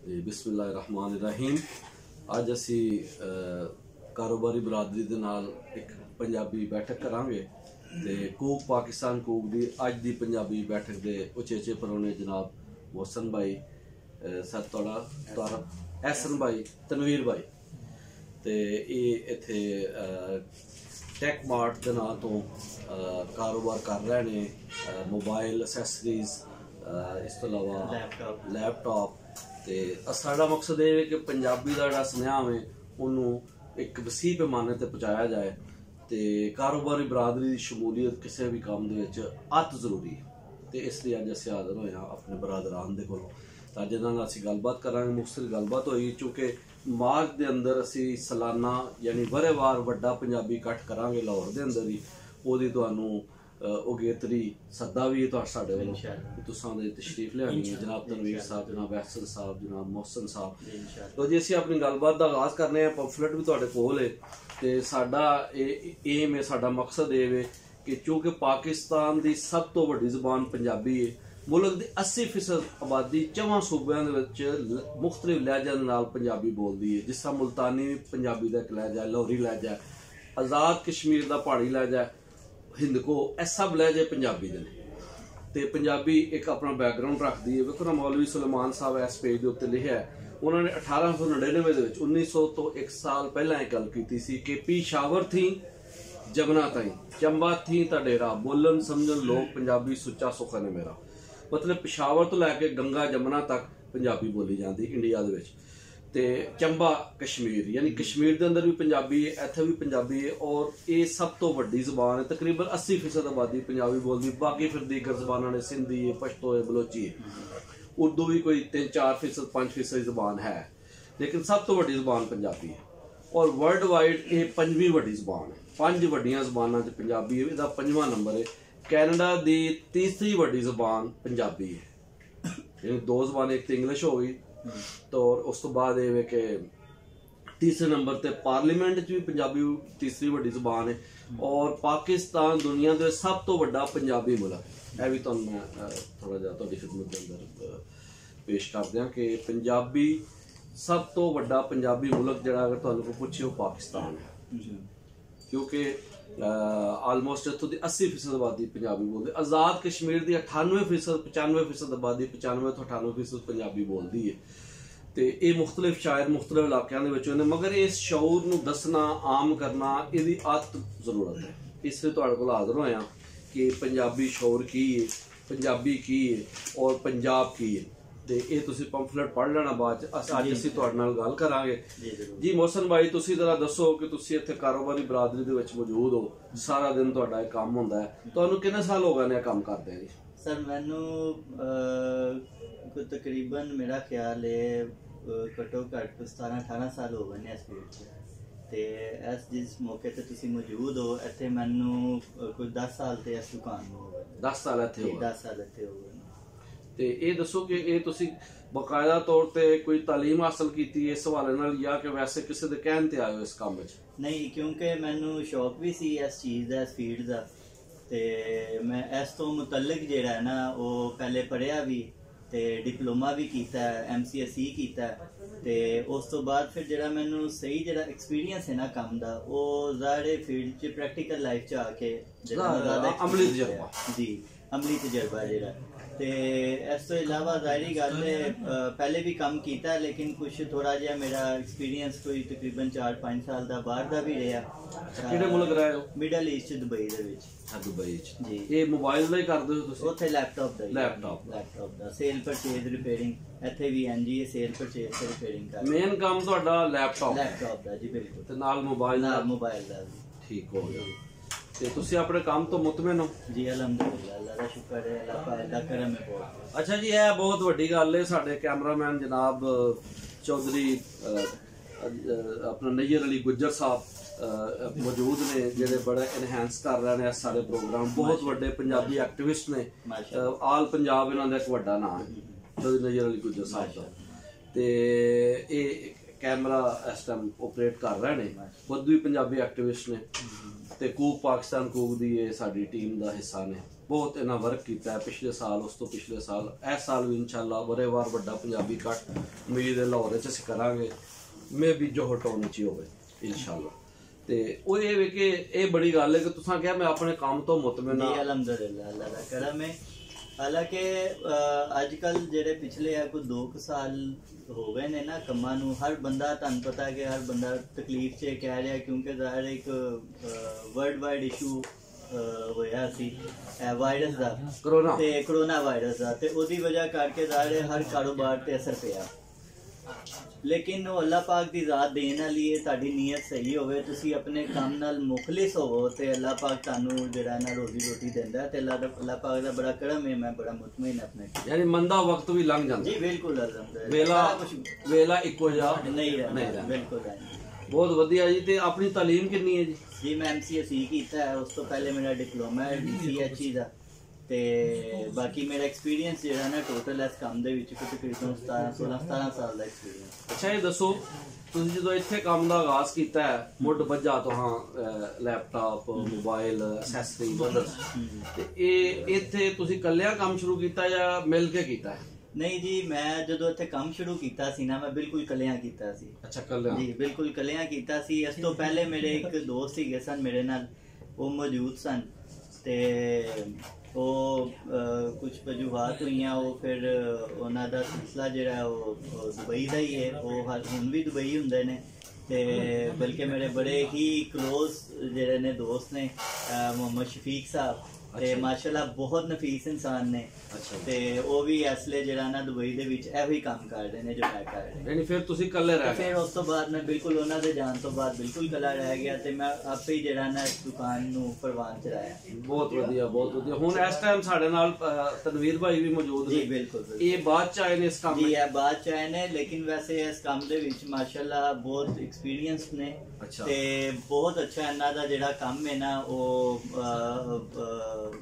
जी बिस्मिल्लाहिर्रहमानिर्रहीम। अज असी कारोबारी बरादरी दे नाल एक पंजाबी बैठक करांगे ते कूक पाकिस्तान कूक दी अज दी पंजाबी बैठक दे उचेचे परौने जनाब मोहसन भाई, सर तुहाड़ा तारफ एहसन भाई, तनवीर भाई ते इत्थे टैक मार्ट के नां तो कारोबार कर रहे ने, मोबाइल असैसरीज, इस तो अलावा लैपटॉप। तो साड़ा मकसद ये है कि पंजाबी का जो स्नेहा है उन्होंने एक वसी पैमाने पर पहुँचाया जाए तो कारोबारी बरादरी की शमूलीयत किसी भी काम के अत जरूरी है। तो इसलिए अज अस हाजिर होए हाँ अपने बरादरान के कोलों, तो जिन्होंने असीं गलबात करांगे। मुख्तलिफ गलबात होई चूँकि मार्च के अंदर असी सालाना यानी वरेवार वड्डा पंजाबी इकट्ठ करांगे लाहौर के अंदर ही। ओदी तुहानूं उगेतरी सद्दा भी है साढ़े वालों कि तुसां दे तशरीफ लियानी है, जनाब तनवीर साहब, जनाब एहसन साहब, जनाब मोहसन साहब। तो जी असीं अपनी गलबात का आगाज़ करने हैं। पंफलेट भी तुहाडे कोल है ते साडा एम है, साडा मकसद ये है कि चूँकि पाकिस्तान की सब तो वड्डी ज़बान पंजाबी है, मुल्क की 80% आबादी 4 सूबों के मुख्तलिफ लहजे नाल पंजाबी बोलती है। जिस तरह मुल्तानी पंजाबी का एक लहजा है, लाहौरी लहजा है, आज़ाद कश्मीर का पहाड़ी लहजा है, हिंदको, यह सब लहजे पंजाबी दे ने। ते पंजाबी एक अपना बैकग्राउंड रखती है। वेखो ना मौलवी सुलेमान साहब इस पेज के उत्ते लिखा है, उन्होंने 1899 के 1900 तो एक साल पहला एक गल की कि पेशावर थी जमना ताई, चंबा थी ता डेरा, बोलन समझन लोग पंजाबी सुच्चा सुख ने मेरा। मतलब पेशावर तो लैके गंगा जमुना तक पंजाबी बोली जाती इंडिया दे विच। ते चंबा कश्मीर यानी कश्मीर के अंदर भी पंजाबी है, इत्थे भी पंजाबी है और ये सब तो वड्डी ज़बान है। तकरीबन 80% आबादी पंजाबी बोलती, बाकी फिर दीगर ज़बानां ने सिंधी है, पश्तो है, बलोची है, उर्दू भी कोई 3-4%, 5% ज़बान है, लेकिन सब तो वड्डी ज़बान पंजाबी है। और वर्ल्ड वाइड ये 5वीं वड्डी ज़बान है। 5 वड्डियां ज़बानां च पंजाबी है, इसका 5वां नंबर है। कैनेडा की 3री वड्डी ज़बान पंजाबी है, यानी 2 ज़बान, एक तो इंग्लिश हो गई तो उस तो बाद ये कि तीसरे नंबर पर पार्लीमेंट भी पंजाबी 3री वड्डी ज़बान है। और पाकिस्तान दुनिया के सब तो वड्डा पंजाबी मुल्क है। यह भी तुहानूं मैं थोड़ा जिहा तुहाडी खिदमत के अंदर पेश कर दियां कि पंजाबी सब तो वड्डा पंजाबी मुल्क जिहड़ा अगर तुहानूं कोई पुछे वो पाकिस्तान है, क्योंकि आलमोस्ट इत्थों की 80% आबादी पंजाबी बोलती। आज़ाद कश्मीर की 98%, 95% आबादी 95 तो 98% पंजाबी बोलती है। तो ये मुख्तलिफ शायर मुख्तलिफ इलाकों ने, मगर इस शौर नूं दसना, आम करना, इसकी अत जरूरत है। इसलिए तुहाडे कोल हाज़र होया कि पंजाबी शौर की है, पंजाबी की है और पंजाब की है। तो ये तुसीं पंफलेट पढ़ लेना, बाद अज असीं तुहाडे नाल गल करांगे। जी मोहसन भाई, तुसीं जरा दसो कि तुसीं इत्थे कारोबारी बरादरी दे विच मौजूद हो, सारा दिन तुहाडा इह काम हुंदा है, तुहानूं कितने साल हो गए ने काम करदे जी? सर मैनू तकरीबन मेरा ख्याल है घट्टो घट्ट 17-18 साल हो गए ने इस फील्ड च। ते इस जिस मौके ते तुसीं मौजूद हो इत्थे मैनू कोई 10 साल ते इस दुकान नूं हो गए। 10 साल इत्थे हो गए? 10 साल इत्थे हो गए। ते ये दसो कि ये तुसीं बकायदा तौर पर कोई तालीम हासिल की इस हवाले नाल, या कि वैसे किसी दे कहण ते आए हो इस काम विच? नहीं, क्योंकि मैनू शौक भी सी इस चीज़ का, इस फील्ड का। ते मैं इस तो मुतलक जिहड़ा है ना वो पहले पढ़िया भी ते डिप्लोमा भी कीता है, MCSE कीता है। ते उस तो बाद फिर जिहड़ा मैनू सही जिहड़ा एक्सपीरियंस है ना काम दा, वो ज़ाहिर फील्ड च प्रैक्टिकल लाइफ च आके अमली तजर्बा, जी अमली तजर्बा जिहड़ा। ते इस तो इलावा ज़ाहिरी गल है पहले भी काम किया, लेकिन कुछ थोड़ा जिहा मेरा एक्सपीरियंस कोई तकरीबन 4-5 साल का बाहर का भी रहा। किहड़े मुल्क रहे हो? मिडल ईस्ट, दुबई दे विच। दुबई च जी। ये मोबाइल दा ही करदे हो तुसीं? उत्थे लैपटॉप दा, लैपटॉप दा सेल परचेज रिपेयरिंग। इत्थे भी एनजी सेल परचेज ते रिपेयरिंग कर। मेन काम तुहाडा लैपटॉप दा जी, बिल्कुल। ते नाल मोबाइल दा ठीक हो गया। ते तुसीं अपने काम तो मुतमिन हो? जी अल्हम्दुलिल्लाह, अल्लाह दा शुक्र है, अल्लाह पाक दा करम है बहुत। अच्छा जी, यह बहुत वड्डी गल है। साडे कैमरामैन जनाब चौधरी अपना नैयर अली गुज्जर साहब मौजूद ने, जेडे बड़ा इनहैंस कर रहे हैं सारे प्रोग्राम। बहुत वड्डे पंजाबी एक्टिविस्ट ने, आल पंजाब इन्हां दा एक वड्डा नाम है चौधरी नैयर अली गुज्जर साहब का। ते ये कैमरा इस टाइम ऑपरेट कर रहे हैं, खुद भी पंजाबी एक्टिविस्ट ने ते कूक पाकिस्तान कूक दी ये साडी टीम का हिस्सा ने। ਬਹੁਤ ਇਹਨਾਂ ਵਰਕ ਕੀਤਾ ਹੈ ਪਿਛਲੇ ਸਾਲ, ਉਸ ਤੋਂ ਪਿਛਲੇ ਸਾਲ, ਇਸ ਸਾਲ ਵੀ ਇਨਸ਼ਾਅੱਲਾ ਬਰੇਵਾਰ ਵੱਡਾ ਪੰਜਾਬੀ ਕੱਟ ਉਮੀਦ ਹੈ ਲਾਹੌਰ 'ਚ ਅਸੀਂ ਕਰਾਂਗੇ, ਮੇ ਵੀ ਜੋ ਹਟਾਉਣੀ ਚ ਹੋਵੇ ਇਨਸ਼ਾਅੱਲਾ। ਤੇ ਉਹ ਇਹ ਵੇ ਕਿ ਇਹ ਬੜੀ ਗੱਲ ਹੈ ਕਿ ਤੁਸੀਂ ਕਿਹਾ ਮੈਂ ਆਪਣੇ ਕੰਮ ਤੋਂ ਮੁਤਮਿਨ ਹਾਂ। ਅਲਹਮਦੁਲਿਲਾ ਅੱਲਾਹ ਦਾ ਕਰਮ ਹੈ। ਹਾਲਾਂਕਿ ਅੱਜ ਕੱਲ ਜਿਹੜੇ ਪਿਛਲੇ ਆ ਕੋਈ 2 ਸਾਲ ਹੋ ਗਏ ਨੇ ਨਾ ਕੰਮਾਂ ਨੂੰ, ਹਰ ਬੰਦਾ ਤੁਹਾਨੂੰ ਪਤਾ ਹੈ ਕਿ ਹਰ ਬੰਦਾ ਤਕਲੀਫ 'ਚ ਕਹਿ ਰਿਹਾ, ਕਿਉਂਕਿ ਜ਼ਾਹਿਰ ਇੱਕ ਵਰਲਡ ਵਾਈਡ ਇਸ਼ੂ ਹੋਇਆ ਸੀ ਵਾਇਰਸ ਦਾ, ਕਰੋਨਾ ਵਾਇਰਸ ਦਾ, ਤੇ ਉਹਦੀ ਵਜ੍ਹਾ ਕਰਕੇ ਜ਼ਾਹਿਰ ਹਰ ਕਾਰੋਬਾਰ ਤੇ ਅਸਰ ਪਿਆ। ਲੇਕਿਨ ਉਹ ਅੱਲਾਹ ਪਾਕ ਦੀ ਜ਼ਾਤ ਦੇਣ ਵਾਲੀ ਹੈ, ਤੁਹਾਡੀ ਨੀਅਤ ਸਹੀ ਹੋਵੇ, ਤੁਸੀਂ ਆਪਣੇ ਕੰਮ ਨਾਲ ਮੁਖਲਿਸ ਹੋਵੋ ਤੇ ਅੱਲਾਹ ਪਾਕ ਤੁਹਾਨੂੰ ਜਿਹੜਾ ਨਾ ਰੋਜ਼ੀ ਰੋਟੀ ਦਿੰਦਾ। ਤੇ ਅੱਲਾਹ ਪਾਕ ਦਾ ਬੜਾ ਕਰਮ ਹੈ, ਮੈਂ ਬੜਾ ਮੁਤਮਈਨ ਆਪਣੇ। ਯਾਨੀ ਮੰਦਾ ਵਕਤ ਵੀ ਲੰਘ ਜਾਂਦਾ ਜੀ ਬਿਲਕੁਲ, ਅਲਹਮਦੁਲਿਲਾ ਵੇਲਾ ਇੱਕੋ ਜਿਹਾ ਨਹੀਂ ਰਹਿੰਦਾ, ਬਿਲਕੁਲ। ਬਹੁਤ ਵਧੀਆ ਜੀ। ਤੇ ਆਪਣੀ ਤਾਲੀਮ ਕਿੰਨੀ ਹੈ ਜੀ? ਜੀ ਮੈਂ MCSE ਕੀਤਾ ਹੈ, ਉਸ ਤੋਂ ਪਹਿਲੇ ਮੇਰਾ ਡਿਪਲੋਮਾ ਹੈ DCHE ਦਾ, ਤੇ ਬਾਕੀ ਮੇਰਾ ਐਕਸਪੀਰੀਅੰਸ ਜਿਹੜਾ ਨਾ ਟੋਟਲ ਇਸ ਕੰਮ ਦੇ ਵਿੱਚ ਤਕਰੀਬਨ 17 ਸਾਲ ਦਾ ਐਕਸਪੀਰੀਅੰਸ। ਅੱਛਾ, ਇਹ ਦੱਸੋ ਤੁਸੀਂ ਜਦੋਂ ਇੱਥੇ ਕੰਮ ਦਾ ਆਗਾਜ਼ ਕੀਤਾ ਹੈ, ਮੁੱਢ ਵੱਜਾ ਤੋਂ ਲੈਪਟਾਪ, ਮੋਬਾਈਲ, ਐਕਸੈਸਰੀ ਤੇ ਇਹ ਇੱਥੇ ਤੁਸੀਂ ਇਕੱਲਿਆਂ ਕੰਮ ਸ਼ੁਰੂ ਕੀਤਾ ਜਾਂ ਮਿਲ ਕੇ ਕੀਤਾ ਹੈ? ਨਹੀਂ ਜੀ, ਮੈਂ ਜਦੋਂ ਇੱਥੇ ਕੰਮ ਸ਼ੁਰੂ ਕੀਤਾ ਸੀ ਨਾ, ਮੈਂ ਬਿਲਕੁਲ ਇਕੱਲਿਆਂ ਕੀਤਾ ਸੀ। ਅੱਛਾ, ਇਕੱਲਿਆਂ? ਜੀ ਬਿਲਕੁਲ ਇਕੱਲਿਆਂ ਕੀਤਾ ਸੀ। ਇਸ ਤੋਂ ਪਹਿਲੇ ਮੇਰੇ ਇੱਕ ਦੋਸਤ ਸੀਗੇ ਸਨ ਮੇਰੇ ਨਾਲ, ਉਹ ਮੌਜੂਦ ਸਨ, ਤੇ ਉਹ ਕੁਝ ਵਜੂਹਾਤ ਹੋਈਆਂ, ਉਹ ਫਿਰ ਉਹਨਾਂ ਦਾ ਸਿਲਸਿਲਾ ਜਿਹੜਾ ਉਹ ਦੁਬਈ ਦਾ ਹੀ ਹੈ, ਉਹ ਹੁਣ ਵੀ ਦੁਬਈ ਹੁੰਦੇ ਨੇ। ਤੇ ਬਲਕਿ ਮੇਰੇ ਬੜੇ ਹੀ ਕਲੋਜ਼ ਜਿਹੜੇ ਨੇ ਦੋਸਤ ਨੇ ਮੁਹੰਮਦ ਸ਼ਫੀਕ ਸਾਹਿਬ, ਤੇ ਮਾਸ਼ਾਅੱਲਾ ਬਹੁਤ ਨਫੀਸ ਇਨਸਾਨ ਨੇ। ਤੇ ਉਹ ਵੀ ਅਸਲੇ ਜਿਹੜਾ ਨਾ ਦੁਬਈ ਦੇ ਵਿੱਚ ਇਹੋ ਹੀ ਕੰਮ ਕਰਦੇ ਨੇ ਜੋ ਮੈਂ ਕਰ ਰਿਹਾ। ਯਾਨੀ ਫਿਰ ਤੁਸੀਂ ਇਕੱਲੇ ਰਹਿ ਗਏ? ਫਿਰ ਉਸ ਤੋਂ ਬਾਅਦ ਮੈਂ ਬਿਲਕੁਲ ਉਹਨਾਂ ਦੇ ਜਾਣ ਤੋਂ ਬਾਅਦ ਬਿਲਕੁਲ ਇਕੱਲਾ ਰਹਿ ਗਿਆ, ਤੇ ਮੈਂ ਆਪੇ ਹੀ ਜਿਹੜਾ ਨਾ ਇਸ ਦੁਕਾਨ ਨੂੰ ਪ੍ਰਵਾਨ ਚਲਾਇਆ। ਬਹੁਤ ਵਧੀਆ, ਬਹੁਤ ਵਧੀਆ। ਹੁਣ ਇਸ ਟਾਈਮ ਸਾਡੇ ਨਾਲ ਤਨਵੀਰ ਭਾਈ ਵੀ ਮੌਜੂਦ ਨੇ। ਜੀ ਬਿਲਕੁਲ। ਇਹ ਬਾਅਦ ਚ ਆਏ ਨੇ ਇਸ ਕੰਮ ਜੀ, ਇਹ ਬਾਅਦ ਚ ਆਏ ਨੇ, ਲੇਕਿਨ ਵੈਸੇ ਇਸ ਕੰਮ ਦੇ ਵਿੱਚ ਮਾਸ਼ਾਅੱਲਾ ਬਹੁਤ ਐਕਸਪੀਰੀਅੰਸ ਨੇ। ਤੇ ਬਹੁਤ ਅੱਛਾ ਇਹਨਾਂ ਦਾ ਜਿਹੜਾ ਕੰਮ ਹੈ ਨਾ, ਉਹ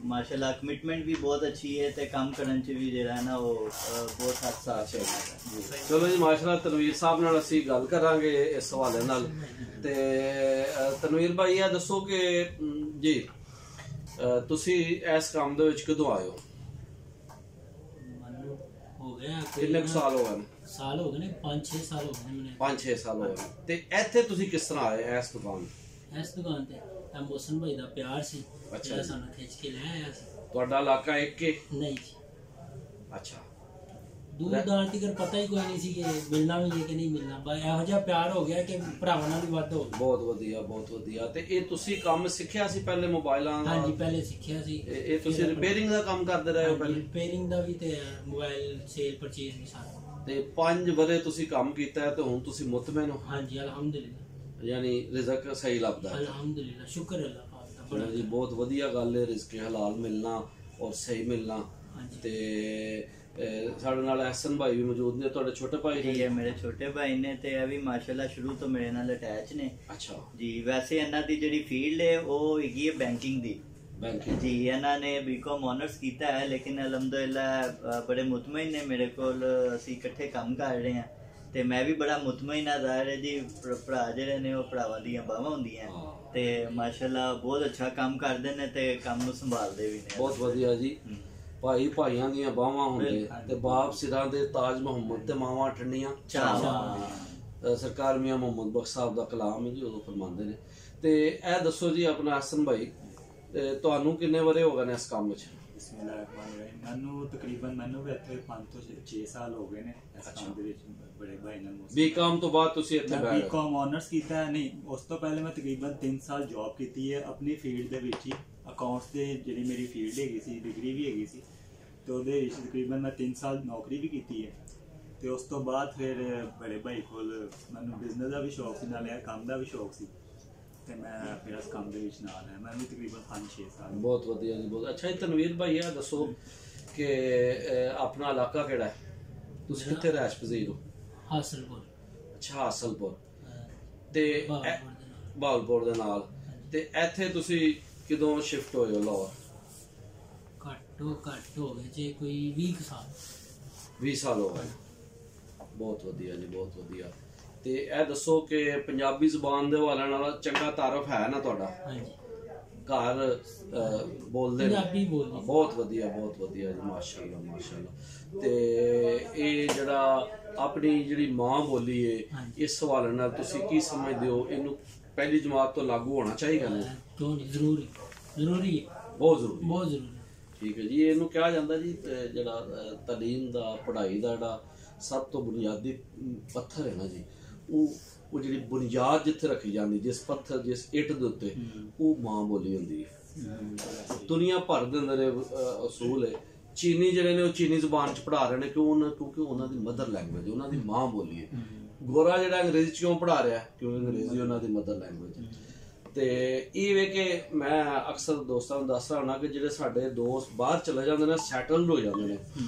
ਮਾਸ਼ਾਅੱਲਾ ਕਮਿਟਮੈਂਟ ਵੀ ਬਹੁਤ ਅੱਛੀ ਹੈ, ਤੇ ਕੰਮ ਕਰਨ ਚ ਵੀ ਜਿਹੜਾ ਨਾ ਉਹ ਬਹੁਤ ਸਾਫ਼ ਹੈ। ਚਲੋ ਜੀ, ਮਾਸ਼ਾਅੱਲਾ ਤਨਵੀਰ ਸਾਹਿਬ ਨਾਲ ਅਸੀਂ ਗੱਲ ਕਰਾਂਗੇ ਇਸ ਹਵਾਲੇ ਨਾਲ। ਤੇ ਤਨਵੀਰ ਭਾਈ ਇਹ ਦੱਸੋ ਕਿ ਜੀ ਤੁਸੀਂ ਇਸ ਕੰਮ ਦੇ ਵਿੱਚ ਕਦੋਂ ਆਏ ਹੋ? ਹੋ ਗਿਆ ਕਿੰਨੇ ਸਾਲ ਹੋ ਗਏ? ਸਾਲ ਹੋ ਗਏ ਨੇ, 5-6 ਸਾਲ ਹੋ ਗਏ ਨੇ। 5-6 ਸਾਲ ਹੋ ਗਏ। ਤੇ ਇੱਥੇ ਤੁਸੀਂ ਕਿਸ ਤਰ੍ਹਾਂ ਆਏ ਇਸ ਦੁਕਾਨ ਤੇ? ਮੋਸਨ ਭਾਈ ਦਾ ਪਿਆਰ ਸੀ, ਜਿਹੜਾ ਸਾਨੂੰ ਖਿੱਚ ਕੇ ਲੈ ਆਇਆ ਸੀ। ਤੁਹਾਡਾ ਇਲਾਕਾ ਇੱਕ ਹੀ? ਨਹੀਂ ਜੀ। ਅੱਛਾ, ਦੂਰ ਦਾਰ ਤੀਕਰ ਪਤਾ ਹੀ ਕੋਈ ਨਹੀਂ ਸੀ ਕਿ ਮਿਲਣਾ ਵੀ ਹੈ ਕਿ ਨਹੀਂ ਮਿਲਣਾ, ਬਸ ਇਹੋ ਜਿਹਾ ਪਿਆਰ ਹੋ ਗਿਆ ਕਿ ਭਰਾਵਾਂ ਨਾਲ ਵੀ ਵੱਧ ਹੋ ਗਿਆ। ਬਹੁਤ ਵਧੀਆ, ਬਹੁਤ ਵਧੀਆ। ਤੇ ਇਹ ਤੁਸੀਂ ਕੰਮ ਸਿੱਖਿਆ ਸੀ ਪਹਿਲੇ ਮੋਬਾਈਲਾਂ ਦਾ? ਹਾਂਜੀ, ਪਹਿਲੇ ਸਿੱਖਿਆ ਸੀ। ਇਹ ਤੁਸੀਂ ਰਿਪੇਅਰਿੰਗ ਦਾ ਕੰਮ ਕਰਦੇ ਰਹੇ ਹੋ ਪਹਿਲੇ? ਰਿਪੇਅਰਿੰਗ ਦਾ ਵੀ ਤੇ ਮੋਬਾਈਲ ਸੇਲ ਪਰਚੇਜ਼ ਵੀ ਸਾਰਾ। ਤੇ 5 ਵਰੇ ਤੁਸੀਂ ਕੰਮ ਕੀਤਾ ਹੈ, ਤੇ ਹੁਣ ਤੁਸੀਂ ਮੁਤਮਿਨ ਹੋ? ਹਾਂਜੀ ਅਲਹਮਦੁਲਿਲਾ। ਯਾਨੀ ਰਿਜ਼ਕ ਸਹੀ ਲੱਭਦਾ ਹੈ? ਅਲਹਮਦੁਲਿਲਾ, ਸ਼ੁਕਰ ਅੱਲਾਹ ਪਾਕ ਦਾ। ਬੜਾ ਜੀ, ਬਹੁਤ ਵਧੀਆ ਗੱਲ ਹੈ ਰਿਜ਼ਕ ਹਲਾਲ ਮਿਲਣਾ ਔਰ ਸਹੀ ਮਿਲਣਾ। ਤੇ ਸਾਡੇ ਨਾਲ ਅਹਿਸਨ ਭਾਈ ਵੀ ਮੌਜੂਦ ਨੇ, ਤੁਹਾਡੇ ਛੋਟੇ ਭਾਈ ਨੇ? ਇਹ ਮੇਰੇ ਛੋਟੇ ਭਾਈ ਨੇ, ਤੇ ਇਹ ਵੀ ਮਾਸ਼ਾਅੱਲਾ ਸ਼ੁਰੂ ਤੋਂ ਮੇਰੇ ਨਾਲ ਅਟੈਚ ਨੇ। ਅੱਛਾ ਜੀ। ਵੈਸੇ ਇਹਨਾਂ ਦੀ ਜਿਹੜੀ ਫੀਲਡ ਹੈ ਉਹ ਹੈਗੀ ਹੈ ਬੈਂਕਿੰਗ ਦੀ। ਜੀ, ਇਹਨਾਂ ਨੇ BCom ਆਨਰਸ ਕੀਤਾ ਹੈ, ਲੇਕਿਨ ਅਲਹਮਦੁਲਿਲਾ ਬੜੇ ਮੁਤਮਈਨ ਨੇ ਮੇਰੇ ਕੋਲ, ਅਸੀਂ ਇਕੱਠੇ ਕੰਮ ਕਰ ਰਹੇ ਹਾਂ, ਤੇ ਮੈਂ ਵੀ ਬੜਾ ਮੁਤਮਈਨ ਆ। ਜ਼ਾਹਿਰ ਹੈ ਜੀ, ਭਰਾ ਜਿਹੜੇ ਨੇ ਉਹ ਭਰਾਵਾਂ ਦੀਆਂ ਬਾਹਾਂ ਹੁੰਦੀਆਂ, ਤੇ ਮਾਸ਼ਾਅੱਲਾ ਬਹੁਤ ਅੱਛਾ ਕੰਮ ਕਰਦੇ ਨੇ, ਤੇ ਕੰਮ ਨੂੰ ਸੰਭਾਲਦੇ ਵੀ ਨੇ। ਬਹੁਤ ਵਧੀਆ ਜੀ। ਭਾਈ ਭਾਈਆਂ ਦੀਆਂ ਬਾਹਾਂ ਹੁੰਦੇ, ਤੇ ਬਾਪ ਸਿਰਾਂ ਦੇ ਤਾਜ ਮੁਹੰਮਦ ਤੇ ਮਾਵਾਂ ਠੰਡੀਆਂ ਚਾਵਾਂ। ਸਰਕਾਰ ਮੀਆਂ ਮੁਹੰਮਦ ਬਖਸ਼ ਸਾਹਿਬ ਦਾ ਕਲਾਮ ਹੈ ਜੀ, ਉਹ ਫਰਮਾਉਂਦੇ ਨੇ। ਤੇ ਇਹ ਦੱਸੋ ਜੀ ਆਪਣਾ ਅਹਿਸਨ ਭਾਈ, ਤੁਹਾਨੂੰ ਕਿੰਨੇ ਵਰੇ ਹੋ ਗਏ ਨੇ ਇਸ ਕੰਮ ਵਿੱਚ? ਮੈਨੂੰ ਵੀ ਇੱਥੇ 5 ਤੋਂ 6 ਸਾਲ ਹੋ ਗਏ ਨੇ ਇਸ ਕੰਮ ਦੇ ਵਿੱਚ। ਬੜੇ ਭਾਈ ਨਾਲ BCom ਤੋਂ ਬਾਅਦ ਤੁਸੀਂ ਇੱਥੇ ਬੈਠੇ? BCom ਆਨਰਸ ਕੀਤਾ ਹੈ। ਨਹੀਂ, ਉਸ ਤੋਂ ਪਹਿਲੇ ਮੈਂ ਤਕਰੀਬਨ 3 ਸਾਲ ਜੌਬ ਕੀਤੀ ਹੈ ਆਪਣੀ ਫੀਲਡ ਦੇ ਵਿੱਚ ਹੀ। ਅਕਾਊਂਟਸ ਦੇ ਜਿਹੜੀ ਮੇਰੀ ਫੀਲਡ ਹੈਗੀ ਸੀ, ਡਿਗਰੀ ਵੀ ਹੈਗੀ ਸੀ, ਤੇ ਉਹਦੇ ਵਿੱਚ ਤਕਰੀਬਨ ਮੈਂ 3 ਸਾਲ ਨੌਕਰੀ ਵੀ ਕੀਤੀ ਹੈ। ਤੇ ਉਸ ਤੋਂ ਬਾਅਦ ਫਿਰ ਬੜੇ ਭਾਈ ਕੋਲ ਮੈਨੂੰ ਬਿਜ਼ਨਸ ਦਾ ਵੀ ਸ਼ੌਕ ਸੀ, ਨਾਲੇ ਇਹ ਕੰਮ ਦਾ ਵੀ ਸ਼ੌਕ ਸੀ, ਤੇ ਮੈਂ ਫਿਰ ਇਸ ਕੰਮ ਦੇ ਵਿੱਚ ਨਾਲ ਆਇਆ। ਮੈਨੂੰ ਤਕਰੀਬਨ 5-6 ਸਾਲ। ਬਹੁਤ ਵਧੀਆ ਜੀ, ਬਹੁਤ ਅੱਛਾ। ਤਨਵੀਰ ਭਾਈ ਇਹ ਦੱਸੋ ਕਿ ਆਪਣਾ ਇਲਾਕਾ ਕਿਹੜਾ ਹੈ? ਤੁਸੀਂ ਕਿੱਥੇ ਰਹਿਸ਼ ਪਜ਼ੀਰ ਹੋ? ਹਾਸਲਪੁਰ। ਅੱਛਾ, ਹਾਸਲਪੁਰ। ਤੇ ਬਹਾਵਲਪੁਰ ਦੇ ਨਾਲ। ਤੇ ਇੱਥੇ ਤੁਸੀਂ ਕਦੋਂ ਸ਼ਿਫਟ ਹੋਏ ਹੋ ਲਾਹੌਰ? ਘੱਟ ਹੋ ਗਏ ਜੇ ਕੋਈ 20 ਸਾਲ। 20 ਸਾਲ ਹੋ ਗਏ। ਬਹੁਤ ਵਧੀਆ ਜੀ, ਬਹੁਤ ਵਧੀਆ। ਤੇ ਇਹ ਦੱਸੋ ਕਿ ਪੰਜਾਬੀ ਜ਼ੁਬਾਨ ਦੇ ਹਵਾਲੇ ਨਾਲ ਚੰਗਾ ਤਾਰਫ ਹੈ ਨਾ ਤੁਹਾਡਾ? ਹਾਂਜੀ। ਘਰ ਬੋਲਦੇ ਨੇ ਪੰਜਾਬੀ ਬੋਲਦੇ। ਬਹੁਤ ਵਧੀਆ ਜੀ, ਮਾਸ਼ਾਅੱਲਾ। ਤੇ ਇਹ ਜਿਹੜਾ ਆਪਣੀ ਜਿਹੜੀ ਮਾਂ ਬੋਲੀ ਹੈ, ਇਸ ਹਵਾਲੇ ਨਾਲ ਤੁਸੀਂ ਕੀ ਸਮਝਦੇ ਹੋ, ਇਹਨੂੰ ਪਹਿਲੀ ਜਮਾਤ ਤੋਂ ਲਾਗੂ ਹੋਣਾ ਚਾਹੀਦਾ ਨੇ? ਕਿਉਂ ਨਹੀਂ, ਜ਼ਰੂਰੀ ਹੈ, ਬਹੁਤ ਜ਼ਰੂਰੀ। ਬਹੁਤ ਜ਼ਰੂਰੀ। ਠੀਕ ਹੈ ਜੀ। ਇਹਨੂੰ ਕਿਹਾ ਜਾਂਦਾ ਜੀ ਜਿਹੜਾ ਤਾਲੀਮ ਦਾ, ਪੜ੍ਹਾਈ ਦਾ ਜਿਹੜਾ ਸਭ ਤੋਂ ਬੁਨਿਆਦੀ ਪੱਥਰ ਹੈ ਨਾ ਜੀ, ਉਹ ਜਿਹੜੀ ਬੁਨਿਆਦ ਜਿੱਥੇ ਰੱਖੀ ਜਾਂਦੀ, ਜਿਸ ਪੱਥਰ, ਜਿਸ ਇੱਟ ਦੇ ਉੱਤੇ, ਉਹ ਮਾਂ ਬੋਲੀ ਹੁੰਦੀ ਹੈ। ਦੁਨੀਆ ਭਰ ਦੇ ਅੰਦਰ ਅਸੂਲ ਹੈ। ਚੀਨੀ ਜਿਹੜੇ ਨੇ ਉਹ ਚੀਨੀ ਜ਼ੁਬਾਨ 'ਚ ਪੜ੍ਹਾ ਰਹੇ ਨੇ, ਕਿਉਂਕਿ ਉਹਨਾਂ ਦੀ ਮਦਰ ਲੈਂਗੁਏਜ, ਉਹਨਾਂ ਦੀ ਮਾਂ ਬੋਲੀ ਹੈ। ਗੋਰਾ ਜਿਹੜਾ ਅੰਗਰੇਜ਼ੀ 'ਚ ਕਿਉਂ ਪੜ੍ਹਾ ਰਿਹਾ? ਕਿਉਂਕਿ ਅੰਗਰੇਜ਼ੀ ਉਹਨਾਂ ਦੀ ਮਦਰ ਲੈਂਗੁਏਜ ਹੈ। ਤੇ ਇਹ ਵੇ ਕਿ ਮੈਂ ਅਕਸਰ ਦੋਸਤਾਂ ਨੂੰ ਦੱਸ ਰਿਹਾ ਹੁੰਦਾ ਕਿ ਜਿਹੜੇ ਸਾਡੇ ਦੋਸਤ ਬਾਹਰ ਚਲੇ ਜਾਂਦੇ ਨੇ, ਸੈਟਲਡ ਹੋ ਜਾਂਦੇ ਨੇ,